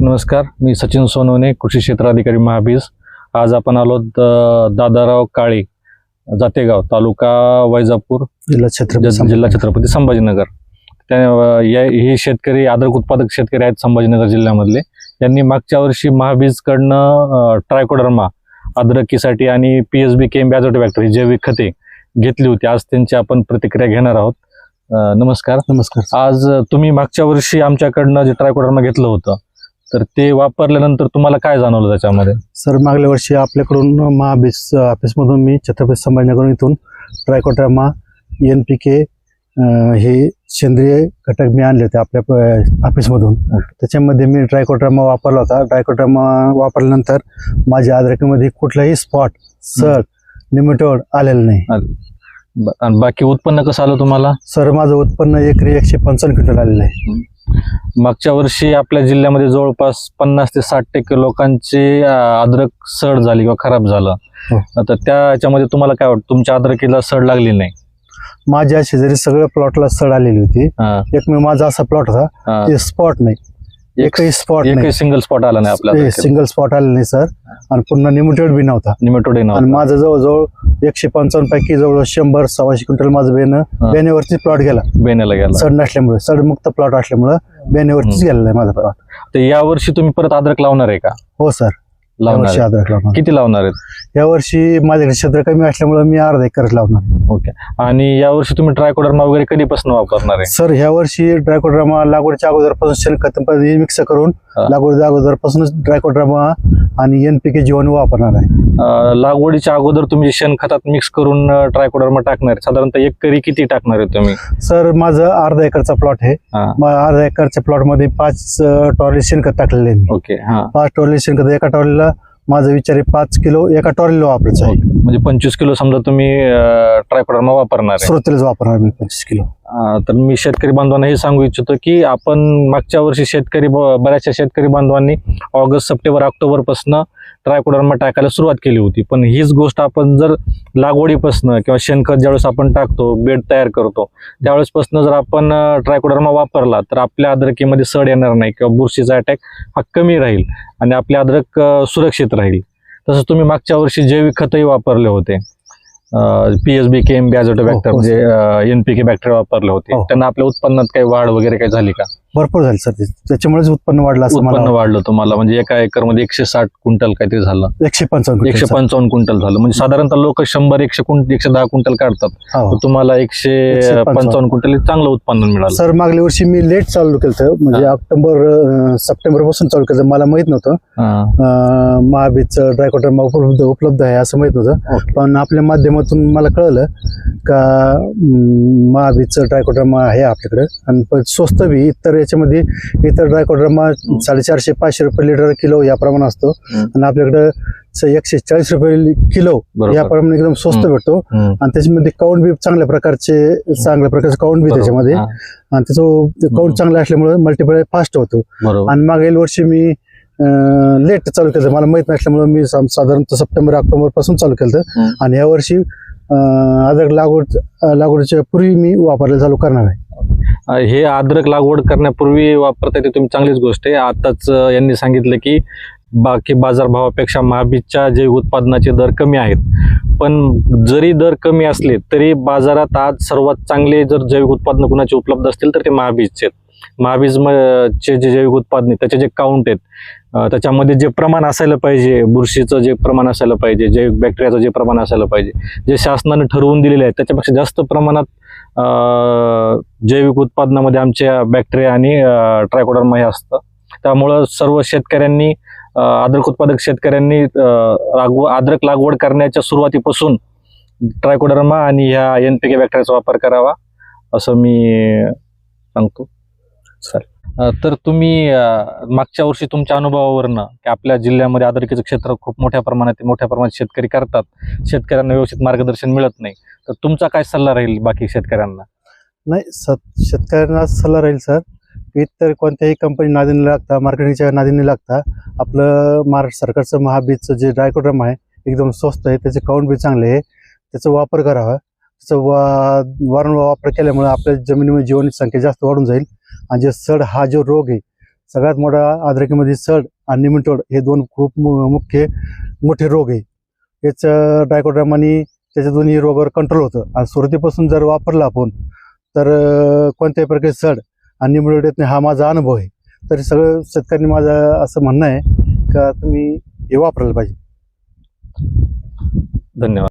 नमस्कार, मी सचिन सोनवणे, कृषी क्षेत्र अधिकारी महाबीज. आज आपण आलो दादाराव काळे, जातेगाव, तालुका वैजापूर, जिल्हा छत्रपती संभाजीनगर. हे शेतकरी अद्रक उत्पादक शेतकरी आहेत संभाजीनगर जिल्ह्यामधले. त्यांनी मागच्या वर्षी महाबीजकडनं ट्रायकोडर्मा अद्रकीसाठी आणि PSB केम बॅझोटोबॅक्टर ही जैविक खते घेतली होती. आज त्यांची आपण प्रतिक्रिया घेणार आहोत. नमस्कार. नमस्कार. आज तुम्ही मागच्या वर्षी आमच्याकडनं जे ट्रायकोडर्मा घेतलं होतं, तर ते वापरल्यानंतर तुम्हाला काय जाणवलं त्याच्यामध्ये? सर, मागल्या वर्षी आपल्याकडून महाबीज ऑफिसमधून मी छत्रपती संभाजीनगर इथून ट्रायकोडर्मा NPK हे सेंद्रिय घटक मी आणले होते आपल्या ऑफिसमधून. त्याच्यामध्ये मी ट्रायकोडर्मा वापरला होता. ट्रायकोडर्मा वापरल्यानंतर माझ्या अद्रकीमध्ये कुठलाही स्पॉट, सड, निमेटोड आलेलं नाही. आणि बाकी उत्पन्न कसं आलं तुम्हाला? सर, माझं उत्पन्न एकरी 155 क्विंटल आलेलं आहे. मागच्या वर्षी आपल्या जिल्ह्यामध्ये जवळपास 50 ते 60% लोकांची अद्रक सड झाली किंवा खराब झालं. तर त्याच्यामध्ये तुम्हाला काय वाटतं, तुमच्या अद्रकीला सड लागली नाही? माझ्या शेजारी सगळ्या प्लॉटला सड आलेली होती. एक मी माझा असा प्लॉट होता, ते स्पॉट नाही, एकही स्पॉट नाही, सिंगल स्पॉट आला नाही आपल्याला. सिंगल स्पॉट आले नाही सर. आणि पुन्हा निमेटोड बी नव्हता. आणि माझं जवळजवळ 155 पैकी जवळ 100-125 क्विंटल माझं बेण्यावरती प्लॉट गेला. बेण्याला गेला सड नसल्यामुळे, सडमुक्त प्लॉट असल्यामुळे बेण्यावरतीच गेलेला आहे माझा प्लॉट. तर या वर्षी तुम्ही परत अद्रक लावणार आहे का? हो सर, लावणार. अद्रक लावणार. किती लावणार आहेत? यावर्षी माझ्याकडे क्षेत्र कमी असल्यामुळे मी अर्धा एकरच लावणार. ओके. आणि यावर्षी तुम्ही ट्रायकोडर्मा वगैरे कधीपासून वापरणार आहे? सर, ह्या वर्षी ट्रायकोडर्मा लागवडच्या अगोदरपासून शेणखत मिक्स करून लागवडीच्या अगोदरपासूनच ट्रायकोडर्मा आणि NPK जीवाणू वापरणार आहे. लागवडीच्या अगोदर तुम्ही शेणखतात मिक्स करून ट्रायकोडर्मा टाकणार आहे. साधारणतः एकरी किती टाकणार आहे तुम्ही? सर, माझं अर्धा एकरचा प्लॉट आहे. अर्धा एकरच्या प्लॉट मध्ये 5 टॉरली शेणखत टाकलेले आहे. ओके. 5 टॉरली शेणखत एका टॉरलीला माझा विचार आहे 5 किलो एका टॉरलीला वापरायचं आहे. म्हणजे 25 किलो समजा तुम्ही ट्रायकोडर्मा वापरणार आहे. सुरुवातीलाच वापरणार मी 25 किलो. तर मी शेतकरी बांधवांना हे सांगू इच्छितो की आपण मागच्या वर्षी बऱ्याचशा शेतकरी बांधवांनी ऑगस्ट, सप्टेंबर, ऑक्टोबर पासून ट्रायकोडर्मा टाकायला सुरुवात केली होती. पण हीच गोष्ट आपण जर लागवडीपासून किंवा शेणखत ज्यावेळेस आपण टाकतो, बेड तयार करतो, त्यावेळेसपासून जर आपण ट्रायकोडर्मा वापरला तर आपल्या अद्रकीमध्ये सड येणार नाही किंवा बुरशीचा अटॅक हा कमी राहील आणि आपले अद्रक सुरक्षित राहील. तसंच तुम्ही मागच्या वर्षी जैविक खतही वापरले होते. PSB केम बॅझोटोबॅक्टर म्हणजे NPK बॅक्टेरिया वापरले होते. त्यांना आपल्या उत्पन्नात काही वाढ वगैरे काही झाली का? भरपूर झाली सर. त्याच्यामुळेच उत्पन्न वाढलं. उत्पन्न वाढलं तुम्हाला? म्हणजे एका एकरमध्ये 160 क्विंटल काहीतरी झालं. 155 क्विंटल झालं. म्हणजे साधारणतः लोक 100-110 क्विंटल काढतात. तुम्हाला 155 क्विंटल चांगलं उत्पन्न मिळालं. सर, मागल्या वर्षी मी लेट चालू केलं, म्हणजे सप्टेंबर पासून चालू केलं. मला माहित नव्हतं महाबीजचं ट्रायकोडर्मा उपलब्ध आहे असं माहित नव्हतं. पण आपल्या माध्यमातून मला कळलं का महाबीजचं ट्रायकोडर्मा आहे आपल्याकडे आणि स्वस्त बी. याच्यामध्ये इतर ट्रायकोडर्मा 450-500 रुपये लिटर किलो या प्रमाणे असतो आणि आपल्याकडे 140 रुपये किलो या प्रमाणे एकदम स्वस्त भेटतो. आणि त्याच्यामध्ये काउंट बी चांगल्या प्रकारचे काउंट बी त्याच्यामध्ये. आणि त्याचं काउंट चांगलं असल्यामुळे मल्टिप्लाय फास्ट होतो. आणि मागील वर्षी मी लेट चालू केलं, मला माहित नसल्यामुळे मी साधारणतः सप्टेंबर, ऑक्टोबर पासून चालू केलं. आणि या वर्षी अद्रक लागवडीच्या पूर्वी मी वापरायला चालू करणार आहे. हे अद्रक लागवड करण्यापूर्वी वापरता येते तुम्ही, चांगलीच गोष्ट आहे. आताच यांनी सांगितलं की बाकी बाजारभावापेक्षा महाबीजच्या जैविक उत्पादनाचे दर कमी आहेत. पण जरी दर कमी असले तरी बाजारात आज सर्वात चांगले जर जैविक उत्पादन कुणाचे उपलब्ध असतील तर ते महाबीजचे आहेत. महाबीजचे जे जैविक उत्पादन त्याचे जे काउंट आहेत, त्याच्यामध्ये जे प्रमाण असायला पाहिजे, बुरशीचं जे प्रमाण असायला पाहिजे, जैविक बॅक्टेरियाचं जे प्रमाण असायला पाहिजे, जे शासनाने ठरवून दिलेले आहेत त्याच्यापेक्षा जास्त प्रमाणात जैविक उत्पादनामध्ये आमच्या बॅक्टेरिया आणि ट्रायकोडर्मा हे असतं. त्यामुळं सर्व शेतकऱ्यांनी, अद्रक उत्पादक शेतकऱ्यांनी अद्रक लागवड करण्याच्या सुरुवातीपासून ट्रायकोडर्मा आणि ह्या NPK बॅक्टेरियाचा वापर करावा असं मी सांगतो. तर तुम्ही मागच्या वर्षी तुमच्या अनुभवावरनं की आपल्या जिल्ह्यामध्ये अद्रकीचं क्षेत्र खूप मोठ्या प्रमाणात शेतकरी करतात, शेतकऱ्यांना व्यवस्थित मार्गदर्शन मिळत नाही, तर तुमचा काय सल्ला राहील बाकी शेतकऱ्यांना? नाही, शेतकऱ्यांना सल्ला राहील सर की इतर कोणत्याही कंपनी नादीने लागता, मार्केटिंगच्या नादीने लागता आपलं महाराष्ट्र सरकारचं महाबीजचं जे ट्रायकोडर्मा आहे एकदम स्वस्त आहे, त्याचे काउंट बी चांगले आहे, त्याचा वापर करावा. त्याचा वारंवार वापर केल्यामुळे आपल्या जमिनीमध्ये जीवाणूची संख्या जास्त वाढून जाईल आणि जे सड हा जो रोग आहे सगळ्यात मोठा अद्रकीमध्ये सड आणि निमटोड हे दोन खूप मोठे रोग आहे. हेच ट्रायकोडर्मानी त्याच्या दोन्ही रोगावर कंट्रोल होतं आणि सुरुवातीपासून जर वापरलं आपण तर कोणत्याही प्रकारचे सड आणि निमटोड येत नाही, हा माझा अनुभव आहे. तरी सगळं शेतकऱ्यांनी माझं असं म्हणणं आहे का तुम्ही हे वापरायला पाहिजे. धन्यवाद.